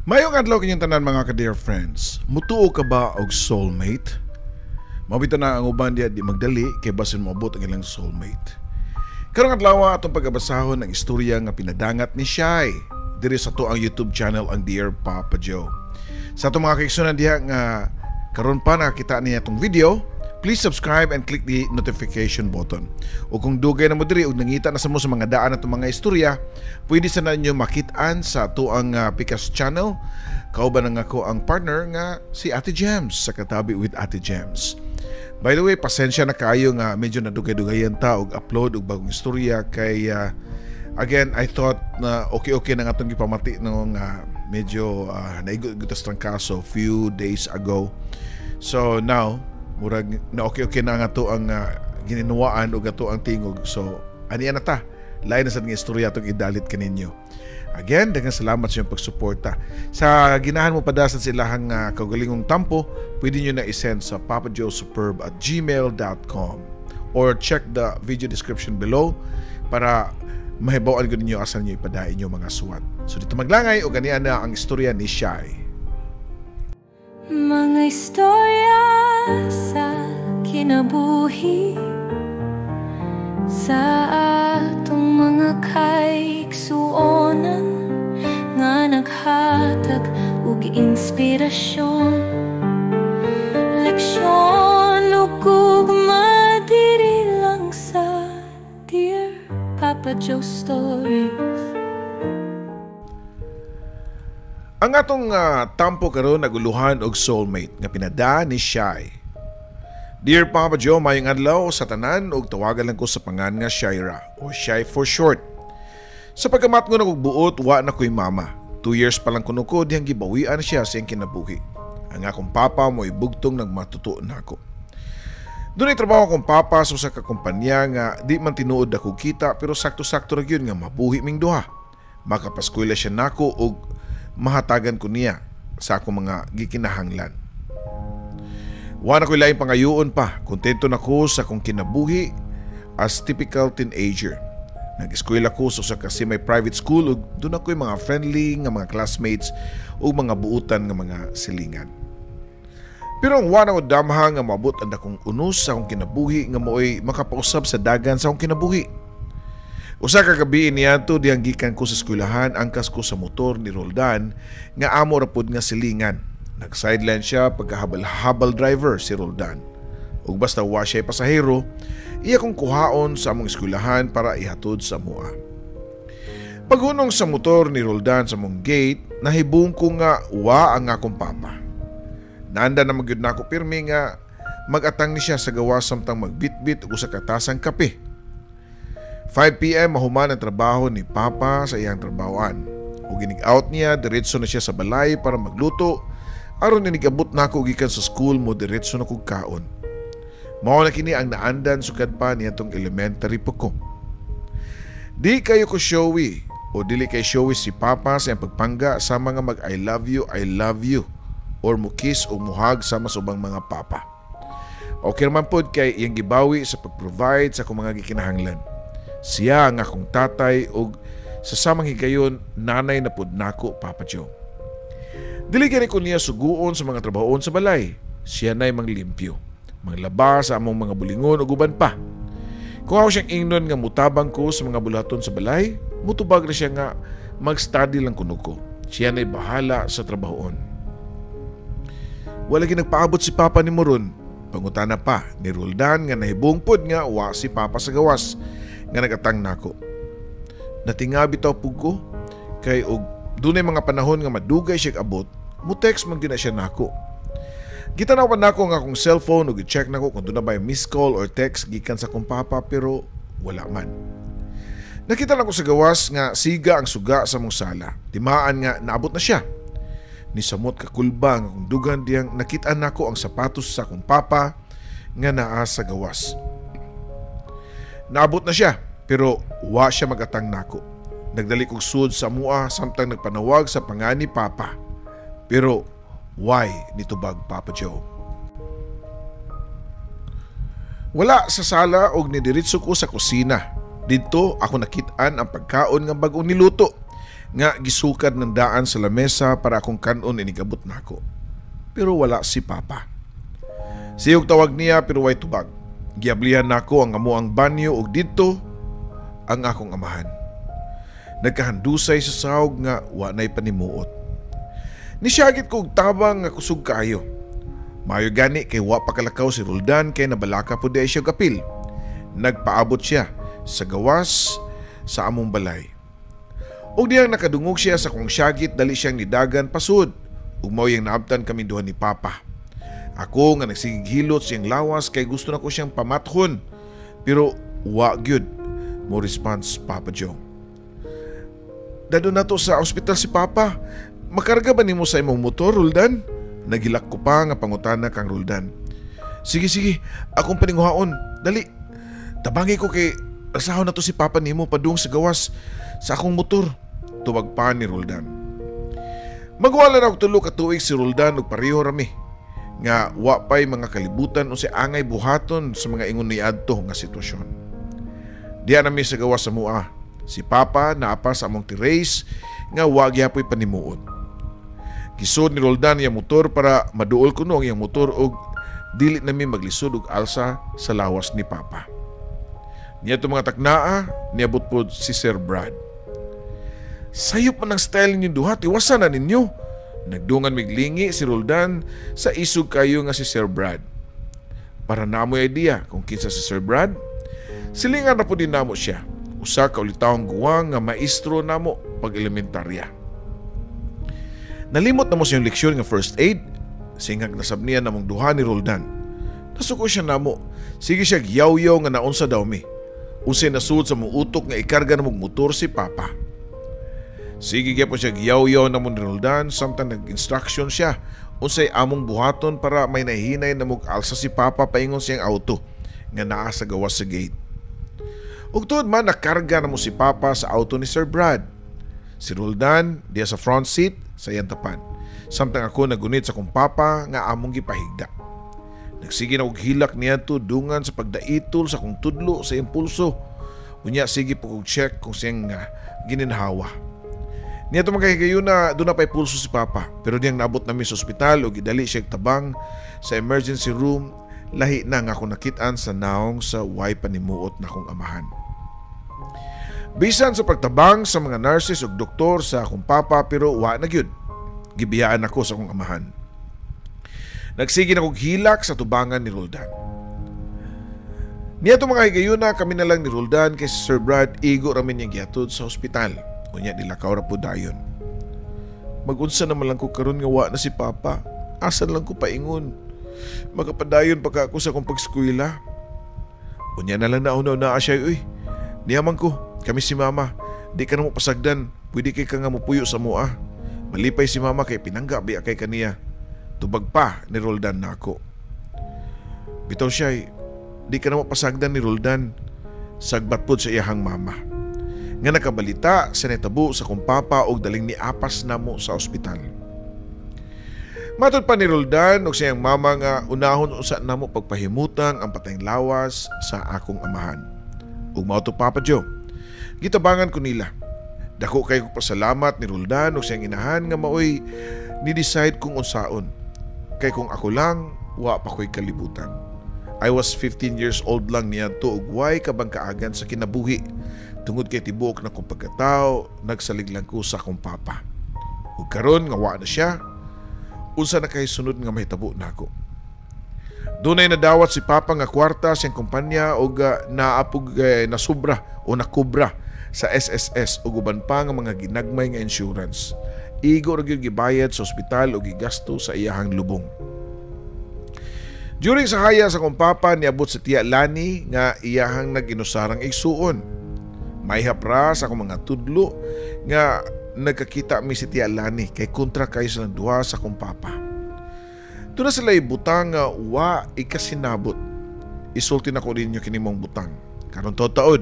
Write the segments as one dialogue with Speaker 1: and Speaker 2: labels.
Speaker 1: Mayong adlaw kanyang tanan mga ka-dear friends. Mutuo ka ba og soulmate? Mabito na ang uban diya di magdali kay basin moabot ang ilang soulmate. Karong adlaw atong pagabasahon ang istorya nga pinadangat ni Shai diri sa to ang YouTube channel ang Dear Papa Joe. Sa atong mga kaigsunan diha nga karon pa nakakita niya itong video, please subscribe and click the notification button. O kung dugay na mo diri ug nangita na sa mo sa mga daan atong mga istorya, pwede sa ninyo makit-an sa ato ang Pikas channel. Kauban ang ako ang partner nga si Ate Gems sa Katabi with Ate Gems. By the way, pasensya na kayo nga medyo nadugay-dugayan ta og upload og bagong istorya kay again, I thought na okay na nga itong ipamati nung medyo naigot-gutas ng kaso few days ago. So now, murag na okay na nga to ang gininuwaan o gato ang tingog. So, aniya na ta. Lain na sa nga istorya itong idalit kaninyo. Again, daghang salamat sa iyong pagsuporta. Sa ginahan mo padasan sa ilahang kaugalingong tampo, pwede nyo na isend sa papajoesuperb@gmail.com or check the video description below para mahibawan ko ninyo asan nyo ipadain yung mga suwat. So dito maglangay o ganiyan na ang istorya ni Shai.
Speaker 2: Mga istorya sa kinabuhi sa atong mga kaigsuonan nga naghatag og inspirasyon, leksyon ug gugma diri lang sa Dear Papa Joe Stories.
Speaker 1: Ang atong tampo karon naguluhan og soulmate nga pinada ni Shai. Dear Papa Joe, mayong adlaw sa tanan og tawagan lang ko sa pangan nga Shaira o Shai for short. Sa pagkamat ko nagbuot, wa na ko'y mama. 2 years pa lang kuno ko diyang gibawian siya sa iyang kinabuhi. Ang akong papa mo ibugtong nagmatuto na ako. Doon ay trabaho akong papa sa usa ka kumpanya nga di man tinuod ako kita pero sakto-sakto ra gyud nga mabuhi ming duha. Makapaskwela siya nako og mahatagan ko niya sa akong mga gikinahanglan. Wa na ko'y laing pangayoon pa, kontento na ko sa akong kinabuhi as typical teenager. Nag-eskwela ko sa usa ka semi-private school ug doon ako'y mga friendly nga mga classmates ug mga buutan nga mga silingan. Pero ang wala ko damha nga maabot ang dakong unos sa akong kinabuhi nga mo'y makapausab sa dagan sa akong kinabuhi. Usa ka gabi niadto diyang gikan ko sa eskwelahan, angkas ko sa motor ni Roldan nga amo ra pud nga silingan. Nag-sideline siya pagkahabal-habal driver si Roldan. Ug basta wa siya pasahero, iya kong kuhaon sa among eskwelahan para ihatod sa mua. Paghunong sa motor ni Roldan sa mong gate, nahibong ko nga wa ang akong papa. Naanda na magyud nako pirmi nga mag-atang ni siya sa gawas samtang magbitbit og usa ka tasang kape. 5 PM mahuman ang trabaho ni Papa sa iyang trabahoan. O ginig-out niya, diretso na siya sa balay para magluto. Aron ninigabot na ako gikan sa school mo, diretso na kong kaon. Mao na kini ang naandan sukad pa niya tong elementary po ko. Di kayo ko showy o dili kay showy si Papa sa iyang pagpangga sa mga mag I love you or mukis o muhag sama sa ubang mga papa. Okay naman po kay iyang gibawi sa pag-provide sa akong mga gikinahanglan. Siya ang akong tatay o sa samang higayon nanay na pud nako Papa Joe. Dili gani ko niya suguon sa mga trabahoon sa balay. Siya na'y manglimpyo, manglaba sa among mga bulingon ug uban pa. Kung ako siyang ingnon nga mutabang ko sa mga bulaton sa balay, mutubag na siya nga mag-study lang kuno ko. Siya na'y bahala sa trabahoon. Wala ginagpaabot si Papa ni Moron. Pangutana pa ni Roldan nga nahibong pod nga wa si Papa sa gawas nga nagatang nako. Natingabi taw pug ko kay og dunay mga panahon nga madugay siya abot, mo-text man gyud na siya nako. Gitanaw pa nako nga akong cellphone ug i-check nako kung doon na ba missed call or text gikan sa akong papa pero wala man. Nakita lang ko sa gawas nga siga ang suga sa mong sala. Timaan nga naabot na siya. Nisamot ka kulba nga kung dugan diyang nakitaan nako ang sapatos sa akong papa nga naa sa gawas. Naabot na siya pero wa siya magatang nako. Nagdali kong sud sa mua samtang nagpanawag sa pangani Papa. Pero why nitubag Papa Joe? Wala sa sala og nidiritso ko sa kusina. Dito ako nakit-an ang pagkaon nga bag-o niluto. nga gisukad ng daan sa lamesa para akong kanon inigabot nako. Pero wala si Papa. Siyog tawag niya pero way tubag. Giablihan nako ang amo ang banyo ug didto ang akong amahan. Nagkahandusay sa sahog nga wa nay panimuot. Nisyagit ko og tabang nga kusog kaayo. Mayo gani kay wa pakalakaw si Roldan kay nabalaka po di siya kapil. Nagpaabot siya sa gawas sa among balay. Og diyang nakadungog siya sa kong syagit dali siyang nidagan pasud. Ug mao yang naabtan kami duha ni Papa. Ako nga nagsigighilot siyang lawas kay gusto na ko siyang pamathon. Pero wa gyud mo response Papa Joe. Dado na to sa ospital si Papa. Makarga ba nimo sa imong motor, Roldan? Nagilak ko pa nga pangutana kang Roldan. Sige, akong paninguhaon. Dali. Tabangi ko kay asahon na to si Papa nimo padung sa gawas sa akong motor. Tubag pa ni Roldan. Magwala na og tulo ka tuig si Roldan ug pareho rami. Nga wa pay mga kalibutan o si angay buhaton sa mga ingon ni adto nga sitwasyon. Diyan nami sa gawas sa mua. Si Papa naapa sa among terrace nga wa gyapon panimuot. Gisod ni Roldan yang motor para maduol kuno ang iyang motor og dili nami maglisod og alsa sa lawas ni Papa. Niya to mga taknaa, niabot po si Sir Brad. Sayop man ang style ninyo duha, tiwasan na ninyo. Nagdungan miglingi si Roldan sa isog kayo nga si Sir Brad. Para namoy idea kung kinsa si Sir Brad, silingan na po din namo siya. Usa ka ulitawong guwang nga maestro namo pag elementarya. Nalimot na mo siyang leksyon nga first aid, singag nasabnian namong duha ni Roldan. Nasuko siya namo, sige siya yaw-yaw nga naunsa daw mi. Unsay nasud sa mong utok nga ikarga na mong motor si Papa. Sige kaya po siya yaw-yaw namong ni Roldan samtang nag-instruction siya unsay among buhaton para may nahinay na mong alsa si Papa paingon siyang auto nga naa sa gawas sa gate. Ug tuod man nakarga na mo si Papa sa auto ni Sir Brad. Si Roldan diya sa front seat sa iyang tapan. Samtang ako nagunit sa kong Papa nga among gipahigda. Nagsige na og hilak niya to dungan sa pagdaitol sa kong tudlo sa iyang pulso. Unya sige po kong check kung siyang gininhawa. Niya to magkahigayon na doon na pa'y pulso si Papa. Pero diyang naabot namin sa ospital o gidali siya tabang sa emergency room. Lahi na nga ako nakitaan sa naong sa way panimuot na kong amahan. Bisan sa pagtabang sa mga nurses o doktor sa akong Papa pero wa na gyud. Gibiyaan ako sa akong amahan. Nagsige na kong hilak sa tubangan ni Roldan. Niya to mga higayon na kami na lang ni Roldan kay Sir Brad igo ramin niyang gihatod sa ospital. Unya nilakaw ra po dayon. Magunsa naman lang ko karon nga wa na si Papa. Asan lang ko paingon. Makapadayon pa ka ako sa kong pagskwela. Unya na lang na siya uy. Niyaman ko, kami si Mama. Di ka na mo pasagdan. Pwede kay ka nga mupuyo sa mua. Malipay si Mama kay pinangga biya kay kaniya. Tubag pa ni Roldan na ako. Bitaw siya, di ka na mo pasagdan ni Roldan. Sagbat po sa iyahang mama. Nga nakabalita sa netabo sa kong Papa og daling ni apas namo sa ospital. Matod pa ni Roldan og siyang mama nga unahon usa namo pagpahimutang ang patayng lawas sa akong amahan. Ug mao to Papa Joe. Gitabangan ko nila. Dako kay ko pasalamat ni Roldan og siyang inahan nga maoy ni-decide kung unsaon. Kay kung ako lang, wa pa ko'y kalibutan. I was 15 years old lang niya to ug way kabang kaagan sa kinabuhi. Tungod kay tibuok na kong pagkatao, nagsalig lang ko sa akong Papa. Ug karon nga wa na siya, unsa na kay sunod nga mahitabo nako. Dunay nadawat si Papa nga kwarta siyang kumpanya og naapog nasubra o nakubra sa SSS ug uban pa nga mga ginagmay nga insurance. Igo ra gyud gibayad sa ospital o gigasto sa iyahang lubong. During sa haya sa kong Papa, niabot sa tiya Lani nga iyahang naginusarang igsuon. May hapra sa akong mga tudlo nga nagkakita mi si tiya Lani kay kontra kayo silang duha sa kong Papa. Doon na sila ibutang nga wa ikasinabot. Isulti na ko ninyo kinimong butang. Karon taod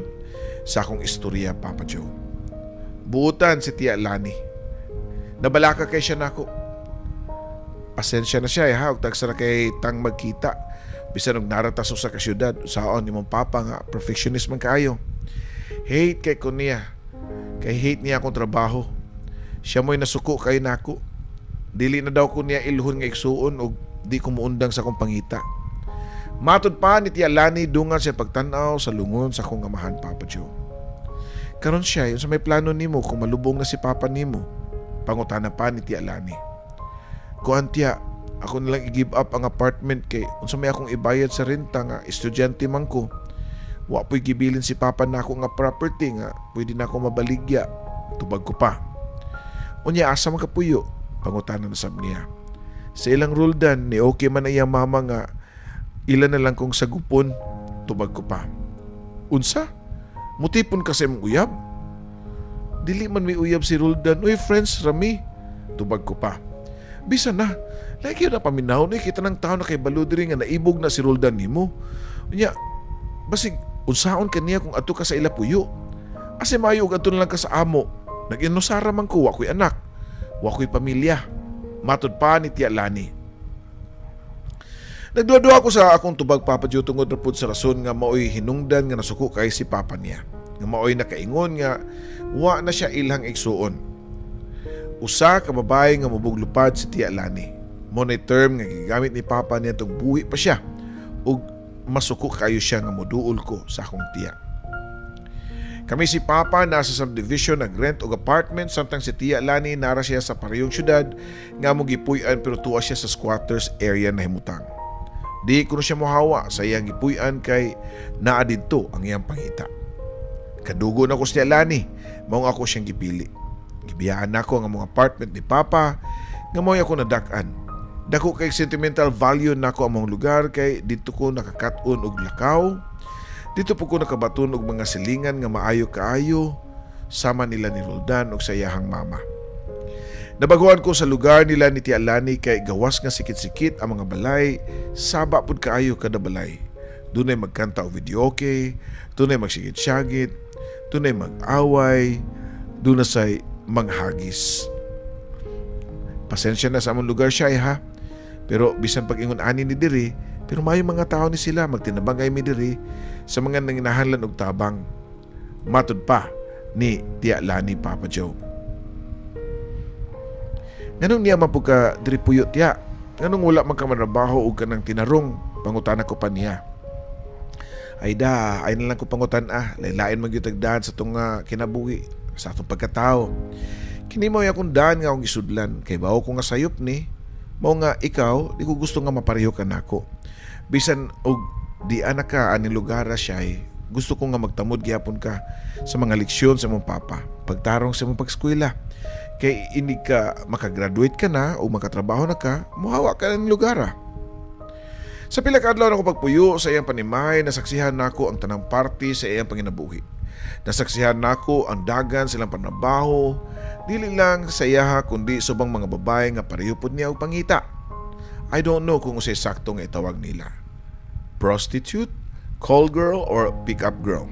Speaker 1: sa akong istorya, Papa Joe. Buutan si tiya Lani. Nabalaka kay siya nako. Pasensya na siya ha, ug tagsa na kay tang magkita. Bisan og narataso sa kasyudad, saon imong Papa nga perfectionist man kaayo. Hate kay ko niya. Kay hate niya akong trabaho. Siya mo'y nasuko kay nako. Dili na daw ko niya ilhon nga igsuon o di ko muundang sa kong pangita. Matod pa ni Tia Lani dungan siya pagtanaw sa lungon sa akong amahan, Papa Joe. Karon siya, yun sa may plano nimo kung malubong na si Papa nimo. Pangutana pa ni Tia Lani. Kuan tiya, ako nalang i-give up ang apartment kay unsa may akong ibayad sa renta nga estudyante man ko. Wa po'y gibilin si Papa na ako nga property nga pwede na ako mabaligya. Tubag ko pa. Unya asa man kapuyo? Pangutana na sab niya. Sa ilang Roldan, ni okay man iyang mama nga ilan na lang kong sagupon. Tubag ko pa. Unsa? Mutipon kasi mong uyab? Dili man may uyab si Roldan. Uy friends, Rami. Tubag ko pa. Bisa na. Lagi na paminaw na kita ng tao na kay baludiri nga naibog na si Roldan nimo. Unya, basig unsaon kaniya kung ato ka sa ila puyo. Ase mayo og ato na lang ka sa amo. Nag-inusara man ko, wako'y anak. Wako'y pamilya. Matod pa ni Tia Lani. Nagduwa-duwa ko sa akong tubag, Papa Joe, tungod na po sa rason nga mao'y hinungdan nga nasuko kay si Papa niya. Nga mao'y nakaingon nga wa na siya ilang igsuon. Usa ka babae nga mabuglupad si Tia Lani. Money term nga gigamit ni Papa niya itong buhi pa siya ug masuko kayo siya nga moduol ko sa akong tiya. Kami si Papa nasa subdivision nag-rent og apartment samtang si Tia Lani nara siya sa parehong syudad nga mo gipuy-an pero tuwa siya sa squatters area na himutang. Di ko na siya mohawa sa iyang gipuy-an kay naa didto ang iyang pangita. Kadugo na ko si Tia Lani, mao ako siyang gipili. Gibiyaan nako ang mga apartment ni Papa nga mao ako nadak-an. Dako kay sentimental value nako ang mga lugar kay dito ko nakakat-on og lakaw. Dito po ko nakabaton og mga silingan nga maayo kaayo sama nila ni Roldan og sa iyahang mama. Nabaguan ko sa lugar nila ni Tia Lani kay gawas nga sikit-sikit ang mga balay, saba pud kaayo kada balay. Dunay magkanta og videoke, dunay magsigit-sigit, dunay mag-away, dunay say manghagis. Pasensya na sa among lugar siya ha. Pero bisan pag-ingon ani ni diri, pero may mga tao ni sila magtinabangay mi diri sa mga nanginahanlan og tabang. Matod pa ni Tia Lani, Papa Joe. Nganong niya man po ka diri puyo tiya? Nganong wala man ka manrabaho og kanang tinarong? Pangutana ko pa niya. Ay na lang ko pangutan Laylain man gyud tagdaan sa tong kinabuhi sa atong pagkatao. Kini mo akong daan nga akong isudlan kay bawo ko nga sayop ni. Mao nga ikaw, di ko gusto nga mapareho ka nako. Bisan og di anak ka ani lugar siya gusto ko nga magtamod gyapon ka sa mga leksyon sa mong papa. Pagtarong sa mong pag-eskwela. Kay hindi ka makagraduate ka na o makatrabaho na ka, muhawa ka ng lugar. Sa pila ka adlaw na ko pagpuyo sa iyang panimahay, nasaksihan nako ang tanang party sa iyang panginabuhi. Nasaksihan nako ang dagan silang panabaho, dili lang sa iyaha kundi subang mga babae nga pareho pud niya og pangita. I don't know kung usay sakto nga itawag nila. Prostitute, call girl, or pick-up girl.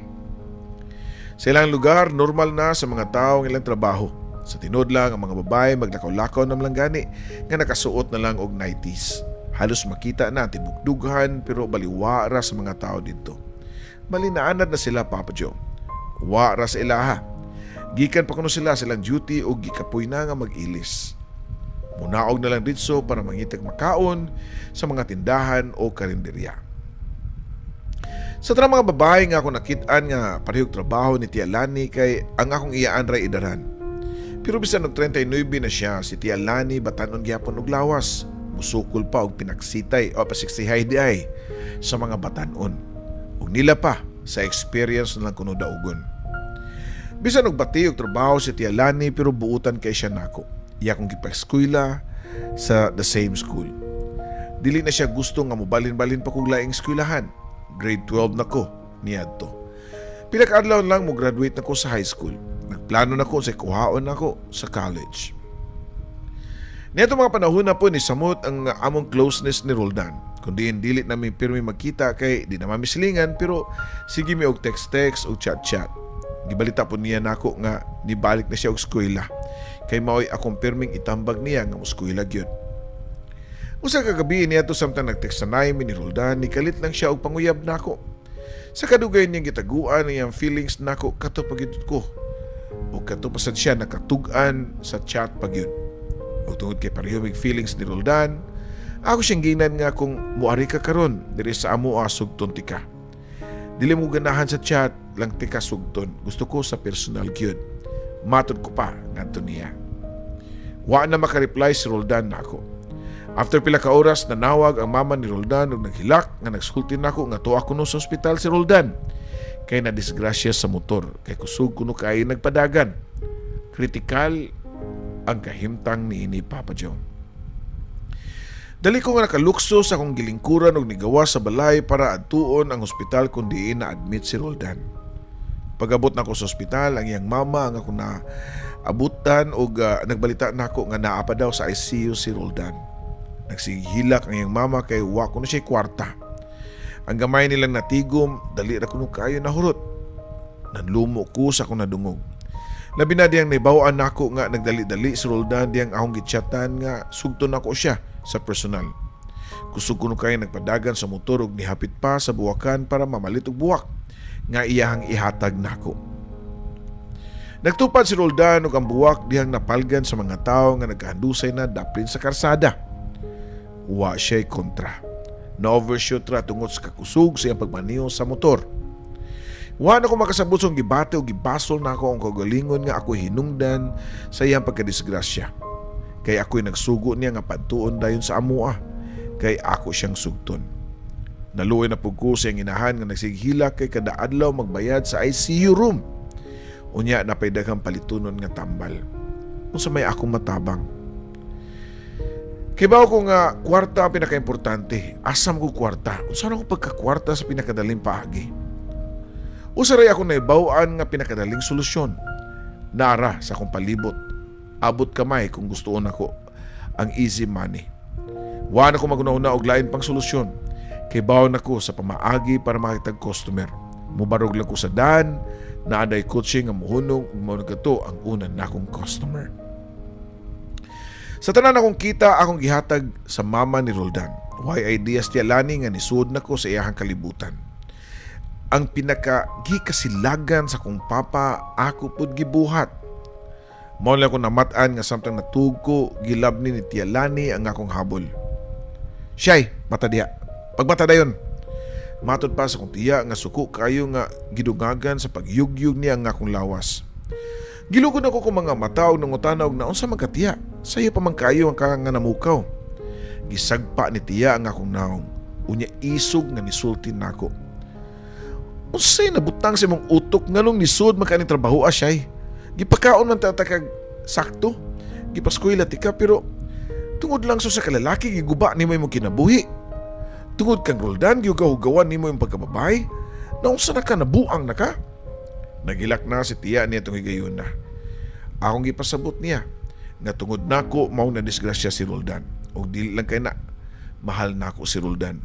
Speaker 1: Sa ilang lugar, normal na sa mga tao ang ilang trabaho. Sa tinod lang, ang mga babae maglakaw-lakaw na lang gani nga nakasuot na lang og 90s. Halos makita na ang tibugdughan pero baliwara sa mga tao dito. Malinaanad na sila, Papa Joe. Wara sa ilaha. Gikan pa kuno sila silang duty o gikapoy na nga mag-ilis. Munaog na lang ditso para mangitag makaon sa mga tindahan o karinderya. Sa tanang mga babae nga ako nakitaan nga parehog trabaho ni Tia Lani kay ang akong iyaan ray idaran. Pero bisan og 39 na siya, si Tia Lani batanon gyapon og lawas. Musukol pa og pinaksitay o pasiksihay di ay sa mga batanon. Ug nila pa sa experience na lang kuno daugon. Bisan og bati og trabaho si Tia Lani pero buutan kay siya nako. Iya kong gipa-eskwela sa the same school. Dili na siya gusto nga mobalin-balin pa kog laing eskwelahan. Grade 12 na ko niadto. Pila ka adlaw lang mo graduate na ko sa high school. Nagplano na ko sa kuhaon ako sa college. Niadto mga panahon na po ni samot ang among closeness ni Roldan. Kundi dili na mi pirmi magkita kay di na mamislingan pero sige mi og text-text o chat-chat. Gibalita po niya nako nga nibalik na siya og eskwela. Kay maoy akong pirming itambag niya nga eskwela gyud. Usa ka gabi niya to samtang nagtext sa naimi ni Roldan, nikalit lang siya og panguyab nako. Sa kadugay niyang gitaguan niyang feelings nako kato pagitut ko. o katupasan siya nakatugan sa chat pagyud. O tungod kay parehong feelings ni Roldan, ako siyang ginan nga kung muari ka karon diri sa amo sugton tika. Dili mo ganahan sa chat lang tika sugton. Gusto ko sa personal gyud. Matod ko pa ngadto niya. Wa na makareply si Roldan nako. After pila ka oras nanawag ang mama ni Roldan ug naghilak nga nagsulti nako nga tuwa kuno sa ospital si Roldan. Kay na disgrasya sa motor kay kusog kuno kay nagpadagan. Kritikal ang kahimtang niini Papa Joe. Dali ko nga nakalukso sa akong gilingkuran og nigawa sa balay para adtuon ang ospital kung diin na-admit si Roldan. Pag-abot nako sa ospital, ang iyang mama ang ako na abutan og nagbalita nako nga naa pa daw sa ICU si Roldan. Nagsigihilak ang iyang mama kay wa ko na siya kwarta. Ang gamay nilang natigom, dali ra kuno kayo nahurot. Nanlumo ko sa akong nadungog. Labi na diyang naibawaan nako nga nagdali-dali si Roldan diyang akong gitsyatan nga sugton nako siya sa personal. Kusog kuno kay nagpadagan sa motor ug nihapit pa sa buwakan para mamalit og buwak nga iyahang ihatag nako. Nagtupad si Roldan ug ang buwak diyang napalgan sa mga tawo nga nagkahandusay na daplin sa karsada. Wa siya'y kontra. Na-overshoot ra tungod sa kakusog sa iyang pagmaniho sa motor. Wa na ko makasabot sa gibate o gibasol na ako ang kagalingon nga ako hinungdan sa iyang pagkadisgrasya. Kay ako'y nagsugo niya nga padtuon dayon sa amua. Kay ako siyang sugton. Naluoy na pug ko sa iyang inahan nga nagsighila kay kada adlaw magbayad sa ICU room. Unya napay daghang palitunon nga tambal. Unsa may akong matabang. Kibaw ko nga kwarta ang pinakaimportante. Asam ko kwarta. Unsa na ko pagkakwarta sa pinakadaling paagi. Usaray ako naibawaan nga pinakadaling solusyon. Nara sa akong palibot. Abot kamay kung gustoon ako ang easy money. Wa na ko maguna-una og lain pang solusyon. Kibaw na ko sa pamaagi para makitag customer. Mubarog lang ko sa daan na aday coaching nga muhunong ug mao nagato ang una nakong customer. Sa tanan akong kita, akong gihatag sa mama ni Roldan. Why ideas tiya lani nga nisud nako sa iyahang kalibutan. Ang pinaka-gikasilagan sa kong papa, ako pud gibuhat. Mao lang ko namatan nga samtang natug ko, gilabni ni tiya lani ang akong habol. Siyay, mata diya. Pagmata dayon. Matod pa sa kong tiya nga suko kayo nga gidugagan sa pagyugyug niya ang akong lawas. Gilugod ako kung mga mataog ng utanaw na unsa man ka tiya. Sayo pa man kayo ang nga namukaw. Gisagpa ni tiya ang akong naong. Unya isog nga nisultin nako. Unsay nabutang sa mong utok nganong nisud man kaning trabaho asyay. Gipakaon man ta kag sakto. Gipaskwela tika pero tungod lang sa kalalaki giguba nimo imong kinabuhi. Tungod kang Roldan giugaw-gawan nimo imong pagkababay. Na unsa na ka nabuang na ka? Nagilak na si tiya niya itong higayon na. Akong gipasabot niya nga tungod nako mao na disgrasya si Roldan. O dili lang kay na mahal nako si Roldan.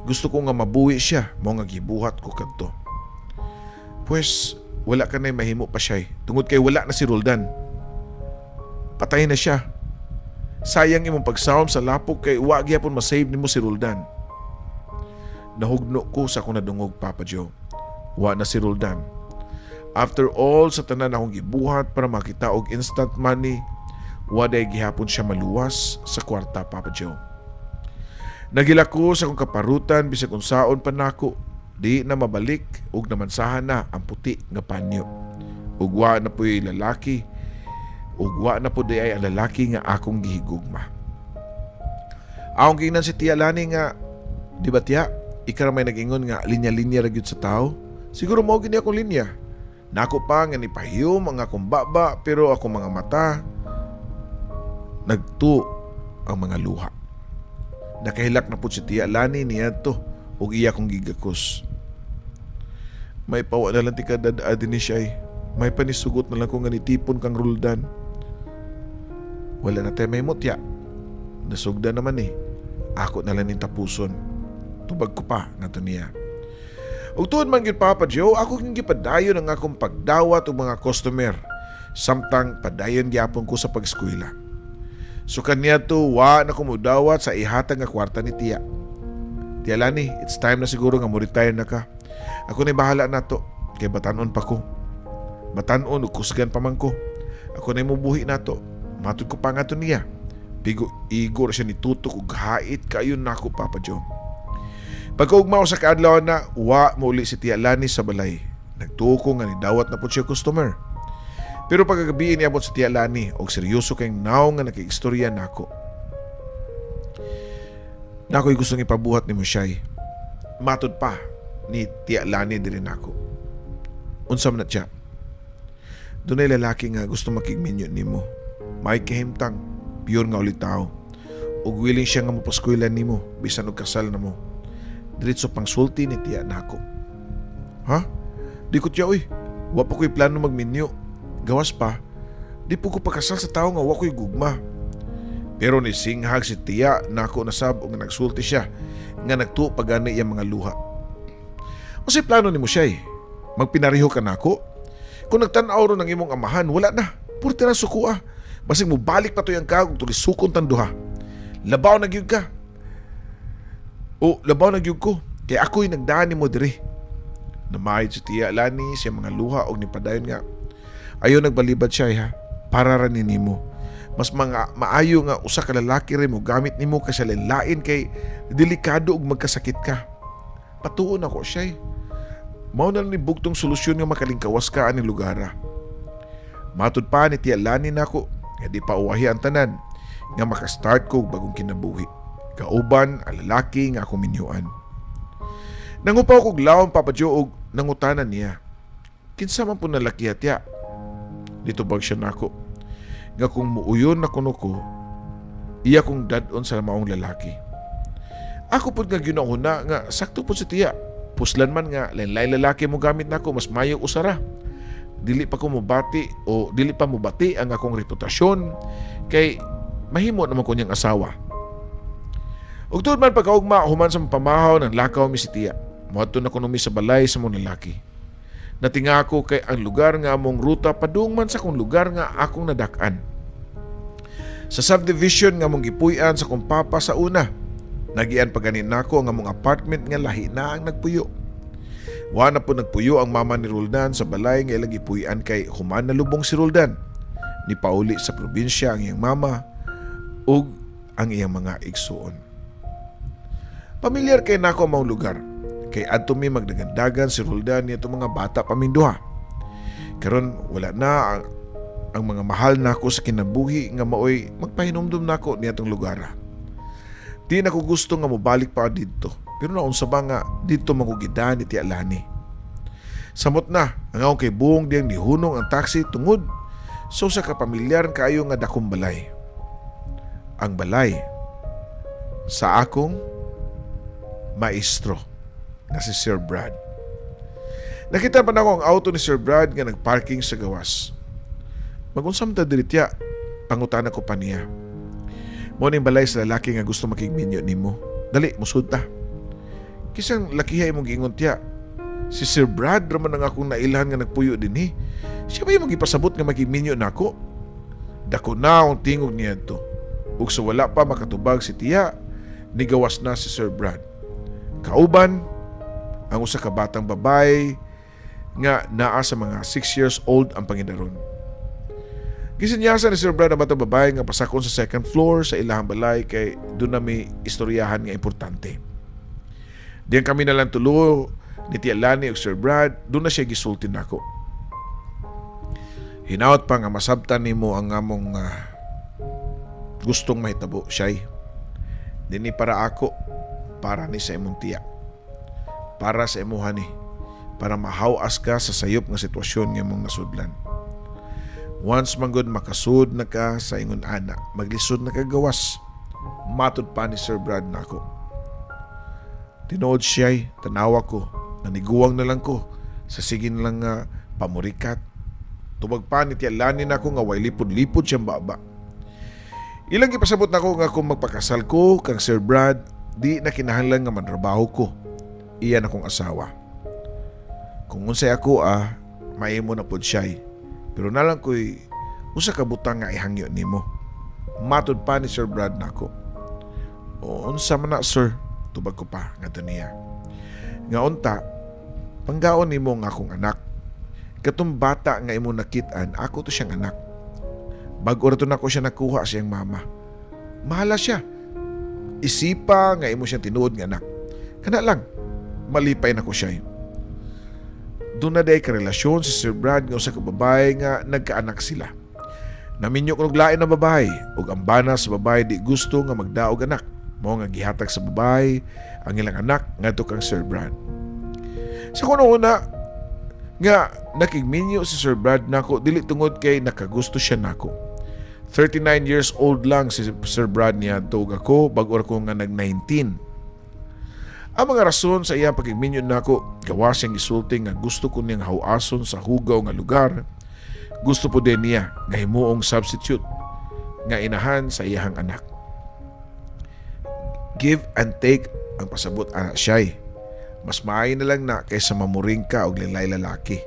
Speaker 1: Gusto ko nga mabuhi siya mao nga gibuhat ko kadto. Pues wala ka na'y mahimo pa siya. Tungod kay wala na si Roldan. Patay na siya. Sayang imong pagsawom sa lapok kay wa gyapon masave nimo si Roldan. Nahugno ko sa akong nadungog Papa Joe. Wa na si Roldan. After all sa tanan akong gibuhat para makita og instant money, waday gihapon siya maluwas sa kwarta Papa Joe. Nagila ko sa akong kaparutan bisag unsaon pa nako, di na mabalik ug namansahan na ang puti nga panyo. Ug wa na puy lalaki, ug wa na pud ay ang lalaki nga akong gihigugma. Akong ginan si Tia Lani nga, di ba tiya, ikaw may nag-ingon nga linya-linya ra gyud sa tao? Siguro mao gini akong linya. Nako pa nga nipahiyom ang akong baba pero akong mga mata nagtu ang mga luha. Nakahilak na po si Tia Lani niya to ug iya kong gigakos. May pawa na lang ti kadad ni siya. May panisugot na lang ko nga nitipon kang Roldan. Wala na tayo may mutya. Nasugda naman Ako na lang tapuson. Tubag ko pa na to niya. Ug tuod man gyud Papa Joe, ako kang gipadayon ang akong pagdawat og mga customer. Samtang padayon gyapon ko sa pag-eskwela. So kanya to wa na ko mudawat sa ihatag nga kwarta ni Tia. Tia Lani, it's time na siguro nga mo retire na ka. Ako na bahala na to, kay batanon pa ko. matan-on ug kusgan pa man ko. Ako na mubuhi nato. Matud ko pa nga to niya. Bigo igor siya nitutok ug hait kayon nako Papa Joe. Pagkaugmaw sa kaadlaw na wa mo uli si Tia Lani sa balay. Nagtuko nga ni dawat na po siya customer. Pero pagkagabi niabot si Tia Lani og seryoso kayong naw nga nakiistorya nako. Nako'y gustong ipabuhat ni mo siya'y. Matod pa ni Tia Lani din ako. Unsam na siya. Doon ay lalaki nga gusto makigminyo ni mo. May kahimtang, pure nga ulit tao. Ug willing siya nga mapaskuilan ni mo, bisan og kasal na mo. Diretso pang sulti ni Tia nako. Ha? Di ko tiya oy. Wa pa ko'y plano magminyo. Gawas pa, di po ko pakasal sa tao nga wa ko'y gugma. Pero ni singhag si Tia nako nasab og nagsulti siya nga nagtuo pagani iyang mga luha. Unsay plano nimo siya eh? Magpinariho ka nako? Kung nagtan-aw ro ng imong amahan, wala na. Purti na sukua. Basig mo balik pa to yang kag ug tulisukon tan duha. Labaw na gyud ka. O labaw na gyud ko. Kay ako'y nagdaan nimo diri. Namayad si Tia Lani siya mga luha og nipadayon nga. Ayo nagbalibad siya ha. Para ra nimo. Mas mga maayo nga usa ka lalaki rin mo gamit nimo kaysa lain kay delikado ug magkasakit ka. Patuon ako siya. Mao na ni bugtong solusyon nga makalingkawas ka ani lugara. Matud pa ni Tia Lani nako nga di pa uwahi ang tanan nga makastart ko bagong kinabuhi. Kauban ang lalaki nga akong minyuan. Nangupaw kog lawom Papa Joe og nangutanan niya. Kinsa man po nalaki atya? Dito bag siya nako. Nga kung muuyon na kuno ko, iya kong dadon sa maong lalaki. Ako po nga ginahuna nga sakto po si Tia. Puslan man nga lain-lain lalaki mo gamit nako mas mayo usara. Dili pa ko mubati o dili pa mubati ang akong reputasyon kay mahimo naman ko niyang asawa. Ug tuod man pagkaugma human sa pamahaw ng lakaw mi si Tia. Moadto na kuno mi sa balay sa mong lalaki. Natinga ako kay ang lugar nga among ruta padung man sa kong lugar nga akong nadak-an. Sa subdivision nga mong gipuy-an sa kong papa sa una, nagian paganin nako ang among apartment nga lahi na ang nagpuyo. Wa na po nagpuyo ang mama ni Roldan sa balay nga ilang gipuy-an kay human na lubong si Roldan. Ni pauli sa probinsya ang iyang mama ug ang iyang mga igsuon. Pamilyar kay nako ang mga lugar. Kay adto mi magdagandagan si Roldan niya mga bata paminduha. Karon wala na ang mga mahal nako sa kinabuhi nga maoy magpahinumdum nako niyatong lugar. Di na ko gusto nga mobalik pa dito. Pero naunsa ba nga dito magugidan ni Tia Lani. Samot na ang akong kay buong diyang nihunong ang taxi tungod so sa kapamilyar kayo nga dakong balay. Ang balay sa akong maestro na si Sir Brad. Nakita pa na ako ang auto ni Sir Brad nga nagparking sa gawas. Magunsam ta diritya, pangutana ko pa niya. Mo ning balay sa lalaki nga gusto makigminyo nimo. Dali, musud ta. Kisang lakihay mong giingon tiya. Si Sir Brad raman ang akong nailhan nga nagpuyo dinhi. Siya ba yung magipasabot nga makigminyo nako? Dako na ang tingog niya to. Ug sa wala pa makatubag si tiya, nigawas na si Sir Brad. Kauban ang usa ka batang babae nga naa sa mga 6 years old ang pangidaron. Gisinyasan ni Sir Brad ang batang babae nga pasakon sa second floor sa ilahang balay kay doon na may istoryahan nga importante. Diyan kami na lang tulo ni Tia Lani ug Sir Brad, doon na siya gisulti nako. Hinaot pa nga masabtan nimo ang among gustong mahitabo siya'y. Dini para ako, para ni sa imong tiya. Para sa imuhan ni, para mahawas ka sa sayop nga sitwasyon nga mong nasudlan. Once manggod makasud na ka sa ingon ana, maglisod na kagawas. Matud pa ni Sir Brad nako. Tinood siya'y, tanawa ko, naniguwang na lang ko, sa sigin lang nga pamurikat. Tubag pa ni Tia Lani nako nga way lipod-lipod siyang baba. Ilang ipasabot nako nga kung magpakasal ko kang Sir Brad, di na kinahanglan nga manrabaho ko. Iyan akong asawa. Kung unsay ako maimo na pod siya'y. Pero nalang ko'y usa ka butang nga ihangyo nimo. Matud pa ni Sir Brad nako. O unsa man na sir, tubag ko pa nga niya. Nga unta, panggaon nimo nga akong anak. Katong bata nga imo nakitaan, ako to siyang anak. Bago rato na ko siya nakuha siyang mama. Mahala siya. Isipa nga imo siyang tinuod nga anak. Kana lang, malipay na ko siya. Doon na day karelasyon si Sir Brad nga usa ka babae nga nagkaanak sila. Naminyo ko naglain na babae ug ang bana sa babae di gusto nga magdaog anak. Mao nga gihatag sa babae ang ilang anak ngadto kang Sir Brad. Sa kuna-una nga nakigminyo si Sir Brad nako dili tungod kay nakagusto siya nako. 39 years old lang si Sir Brad niya tog ako bag-o ko nga nag-19. Ang mga rason sa iyang pagigminyo nako gawa siyang gisulti nga gusto ko niyang hawason sa hugaw nga lugar. Gusto po din niya nga himuong substitute nga inahan sa iyang anak. Give and take ang pasabot ana siya. Mas maayo na lang na kaysa mamuring ka og lilay lalaki.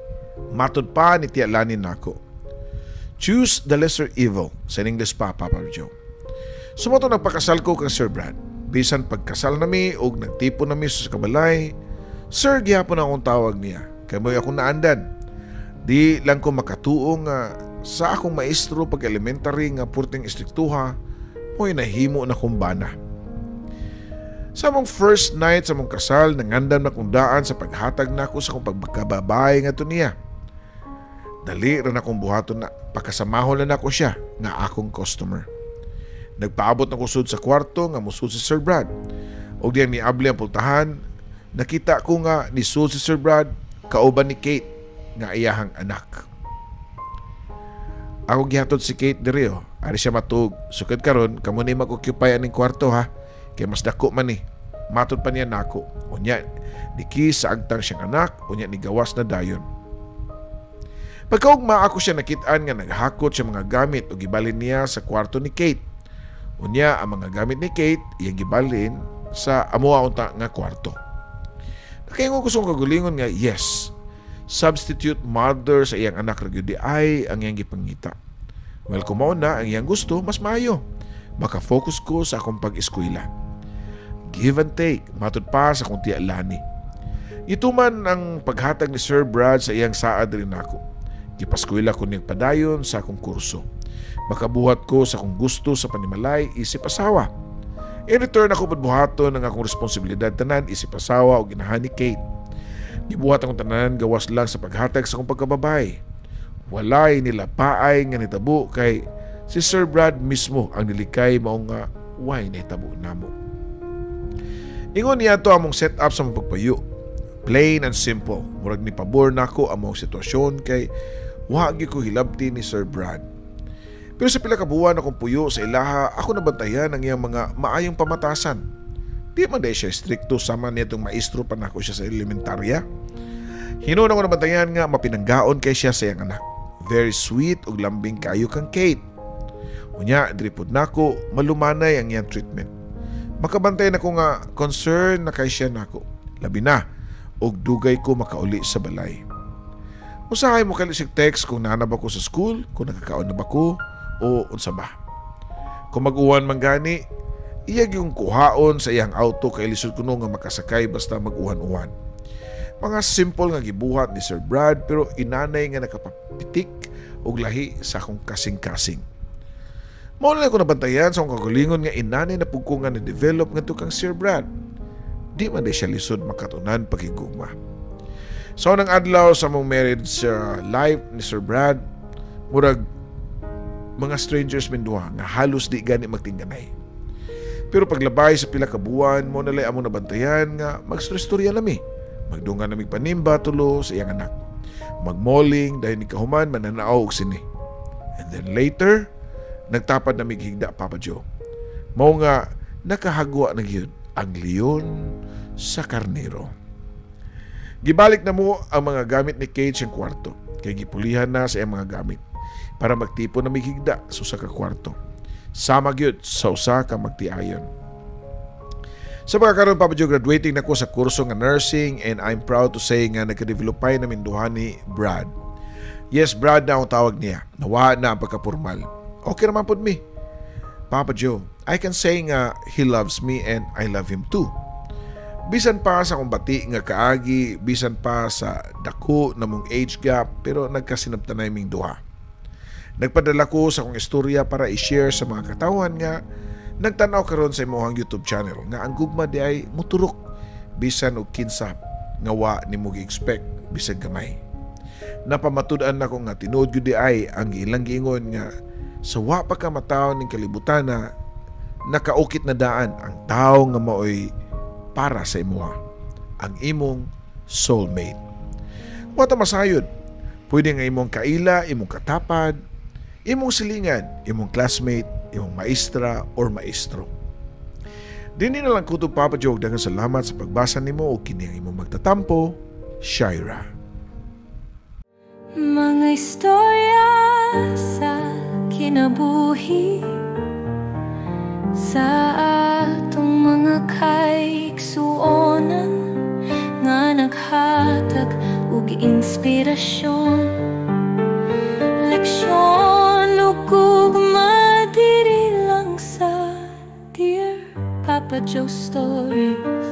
Speaker 1: Matod pa ni Tia Lani nako. Choose the lesser evil sa English pa, Papa Joe. Sumato nagpakasal ko kang Sir Brad. Bisan pagkasal nami og nagtipon nami sa kabalay, Sir gihapon akong tawag niya. Kay mo'y akong naandan. Di lang ko makatuong sa akong maestro pag-elementary nga purting istriktuha, mo'y nahimo na kong bana. Sa mong first night sa mong kasal, nangandan na kong daan sa paghatag na ako sa akong pagkababay nga to niya. Dali rin akong buhaton na pagkasamahon na ako siya nga akong customer. Nagpaabot na kusod sa kwarto nga musud si Sir Brad. O diyan ni Abli ang pultahan, nakita ko nga ni sud si Sir Brad kauban ni Kate nga iyahang anak. Ako gihatod si Kate diri ari siya matug. Sukad karon kamo ni mag-occupy aning kwarto ha. Kay mas dako man ni. Matod pa niya nako. Unya diki sa agtang siyang anak, unya ni gawas na dayon. Pagkaugma ako siya nakitaan nga naghakot siya mga gamit o gibalin niya sa kwarto ni Kate. Unya ang mga gamit ni Kate iyang gibalin sa amuha unta nga kwarto. Nakaingon ko sa kagulingon nga yes. Substitute mother sa iyang anak ragyudi ay ang iyang gipangita. Well, kumaon na ang iyang gusto, mas maayo. Maka-focus ko sa akong pag-eskwela. Give and take, matod pa sa akong Tia Lani. Ito man ang paghatag ni Sir Brad sa iyang saad rin ako. Gipaskwela ko niyang padayon sa akong kurso. Makabuhat ko sa akong gusto sa panimalay, isip asawa. In return ako magbuhaton ng akong responsibilidad tanan, isip asawa o ginahan ni Kate. Gibuhat akong tanan gawas lang sa paghatag sa akong pagkababay. Walay nila paay nga nitabo kay si Sir Brad mismo ang nilikay mao nga why nitabo namo. Ingon niya to among set up sa pagpayo. Plain and simple. Murag ni pabor nako among sitwasyon kay wa gyud ko hilabti ni Sir Brad. Pero sa pila ka buwan akong puyo sa ilaha, ako nabantayan ang iyang mga maayong pamatasan. Di man dahil siya stricto sama niya itong maestro pa na ako siya sa elementarya. Hinuna ko nabantayan nga mapinanggaon kay siya sa iyang anak. Very sweet ug lambing kayo kang Kate. Unya, dripod nako, malumanay ang iyang treatment. Makabantay na ko nga concern na kay siya nako. Labi na, og dugay ko makauli sa balay. Usahay mo kalisig text kung nanab ako sa school, kung nakakaon na ba ko, o unsa ba. Kung mag-uwan man gani, iyag yung kuhaon sa iyang auto kay lisod kuno nga makasakay basta mag-uwan-uwan. Mga simple nga gibuhat ni Sir Brad pero inanay nga nakapapitik og lahi sa akong kasing-kasing. Mao na ko nabantayan sa akong kagulingon nga inanay na pugko nga na-develop nga to kang Sir Brad. Di man di siya lisod makatunan pagigugma. So nang adlaw sa mong marriage life ni Sir Brad, murag mga strangers minduha nga halos di gani magtingganay. Pero paglabay sa pila ka buwan, mo nalay among nabantayan nga magstorya nami. Magdungan nami panimba tulo sa iyang anak. Magmalling dahil ni kahuman mananaaw og sini. And then later, nagtapad nami higda Papa Joe. Mao nga nakahagwa na gyud ang leon sa karnero. Gibalik na mo ang mga gamit ni Kate sa kwarto. Kay gipulihan na sa iyang mga gamit para magtipo na may higda sa usa ka kwarto. Sama gyud sa usa ka magtiayon. Sa pagkakaroon Papa Joe, graduating na ko sa kurso nga nursing and I'm proud to say nga nagka-developay na minduhan ni Brad. Yes, Brad na ang tawag niya. Nawa na ang pagka-formal. Okay naman po me. Papa Joe, I can say nga he loves me and I love him too. Bisan pa sa akong bati nga kaagi, bisan pa sa dako na mong age gap, pero nagkasinabtanay ming duha. Nagpadala ko sa akong istorya para i-share sa mga katawan nga nagtanaw karon sa imong YouTube channel nga ang gugma di ay muturok bisan og kinsa nga wa nimo gi-expect bisag gamay. Napamatud-an nako nga tinuod gyud di ay ang ilang giingon nga sa wa pa ka mataw ning kalibutan na nakaukit na daan ang tawo nga maoy para sa imuha, ang imong soulmate. Wata masayod, pwede nga imong kaila, imong katapad, imong silingan, imong classmate, imong maestra or maestro. Dini na lang kutob Papa Joe, daghang salamat sa pagbasa nimo o kini ang imong magtatampo, Shaira.
Speaker 2: Mga istorya sa kinabuhi, sa atong mga kaiksuonan nga naghatag og inspirasyon, leksyon ug gugma diri lang sa Dear Papa Joe Stories.